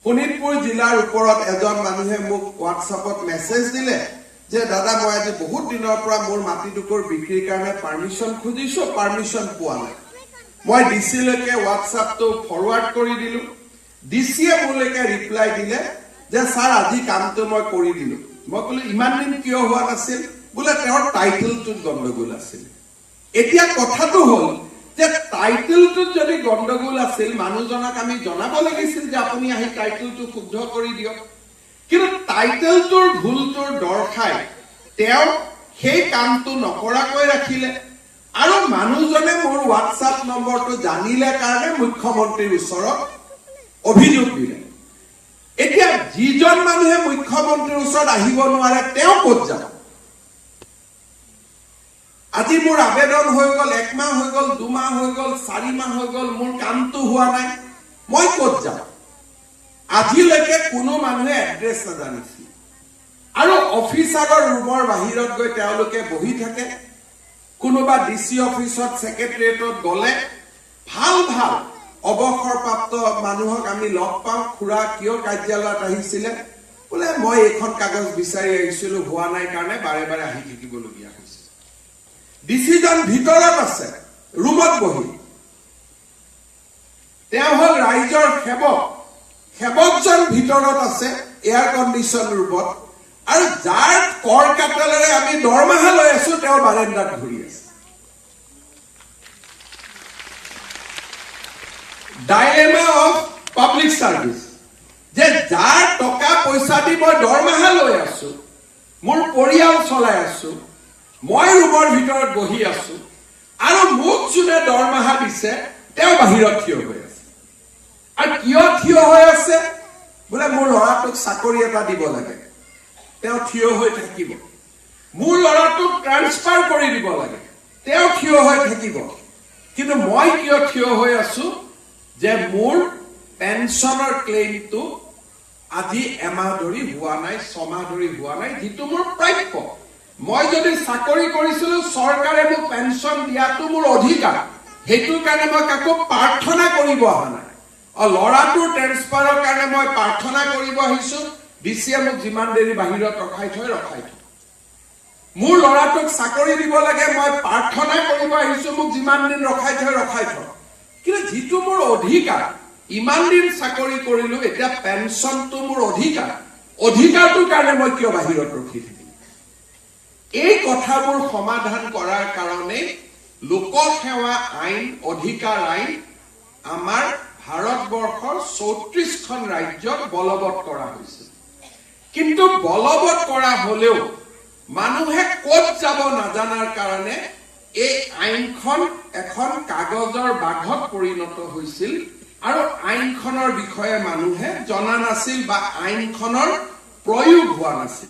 শোণিতপুৰ জিলাৰ ওপৰত এজন মানুহে মোক হোৱাটছআপত মেছেজ দিলে যে দাদা মই আজি বহুত দিনৰ পৰা মোৰ মাটিটুকুৰ বিক্ৰীৰ কাৰণে পাৰমিশন খুজিছো পাৰমিশন পোৱা নাই মই ডিসি লৈকে হোৱাটছআপটো ফৰৱাৰ্ড কৰি দিলো ডিসিয়ে মোলৈকে ৰিপ্লাই দিলে যে স্যাৰ আজি কামটো মই কৰি দিলো মই কলো ইমান দিন কিয় হোৱা নাছিল বুলে তেওঁৰ টাইটেলটোত গণ্ডগোল আছিল এতিয়া কথাটো হ'ল যে টাইটেলটোত যদি গণ্ডগোল আছিল মানুহজনক আমি জনাব লাগিছিল যে আপুনি আহি টাইটেলটো শুদ্ধ কৰি দিয়ক কিন্তু টাইটেলটোৰ ভুলটোৰ দৰখাই তেওঁ সেই কামটো নকৰাকৈ ৰাখিলে আৰু মানুহজনে মোৰ হোৱাটছআপ নম্বৰটো জানিলে কাৰণে মুখ্যমন্ত্ৰীৰ ওচৰত অভিযোগ দিলে এতিয়া যিজন মানুহে মুখ্যমন্ত্ৰীৰ ওচৰত আহিব নোৱাৰে তেওঁ ক'ত যাব আজি মোৰ আবেদন হৈ গল 1 মাহ হৈ গল 2 মাহ হৈ গল 4 মাহ হৈ গল মোৰ কামটো হোৱা নাই মই ক'ত যাম আজিলৈকে কোনো মানুহে এড্ৰেছ নাজানিছিল আৰু অফিচাৰৰ ৰুমৰ বাহিৰত গৈ তেওঁলোকে বহি থাকে কোনোবা ডিসি অফিসত সেক্ৰেটাৰিয়েটত গলে ভাল ভাল অবসৰপ্ৰাপ্ত মানুহক আমি লগ পাওঁ খুৰা কিয় কাৰ্যালয়ত আহিছিলে বলে মই এখন কাগজ বিচাৰি আহিছিলো হোৱা নাই কাৰণে বাৰে বাৰে আহি থাকিবলগীয়া হৈছে ডিসিজন ভিতৰত আছে ৰুমত বহি তেওঁ হল ৰাইজৰ সেৱকজন ভিতৰত আছে এয়াৰ কণ্ডিশ্যন ৰুমত আৰু যাৰ কৰ কাটালেৰে আমি দৰমহা লৈ আছো তেওঁ বাৰান্দাত ঘূৰি আছে ডাইলেমা অফ পাব্লিক সাৰ্ভিস যে যাৰ টকা পইচা দি মই দৰমহা লৈ আছো মোৰ পৰিয়াল চলাই আছো মই ৰুমৰ ভিতৰত বহি আছো আৰু মোক যোনে দৰমহা দিছে তেওঁ বাহিৰত থিয় হৈ আছে আৰু কিয় থিয় হৈ আছে বোলে মোৰ ল'ৰাটোক চাকৰি এটা দিব লাগে তেওঁ থিয় হৈ থাকিব মোৰ ল'ৰাটোক ট্ৰান্সফাৰ কৰি দিব লাগে তেওঁ থিয় হৈ থাকিব কিন্তু মই কিয় থিয় হৈ আছো যে মোৰ পেনশনৰ ক্লেইমটো আজি এমাহ ধৰি হোৱা নাই 6 মাহ ধৰি হোৱা নাই যেটো মোৰ প্ৰাপ্য মই যদি চাকৰি কৰিছিলো চৰকাৰে মোক পেনশন দিয়াটো মোৰ অধিকাৰ হেতু কাৰণে মই কাকো প্ৰাৰ্থনা কৰিব অহা নাই ল'ৰাটোৰ ট্ৰান্সফাৰৰ কাৰণে মই প্ৰাৰ্থনা কৰিব আহিছো ডিসিয়ে মোক যিমান দেৰি বাহিৰত ৰখাই থৈ মোৰ ল'ৰাটোক চাকৰি দিব লাগে মই প্ৰাৰ্থনা কৰিব আহিছো মোক যিমান দিন ৰখাই থৈ কিন্তু যেটো মোৰ অধিকাৰ ইমান দিন চাকৰি কৰিলো এতিয়া পেনশনটো মোৰ অধিকাৰটোৰ কাৰণে মই কিয় বাহিৰত ৰখি থাকিম এই কথাবোৰ সমাধান কৰাৰ কাৰণে লোকসেৱা আইন অধিকাৰ আইন আমাৰ ভাৰতবৰ্ষৰ 34খন ৰাজ্যত বলবৎ কৰা হৈছে কিন্তু বলবৎ কৰা হলেও মানুহে ক'ত যাব নাজানাৰ কাৰণে এই আইনখন এখন কাগজৰ বাঘত পৰিণত হৈছিল আৰু আইনখনৰ বিষয়ে মানুহে জনা নাছিল বা আইনখনৰ প্ৰয়োগ হোৱা নাছিল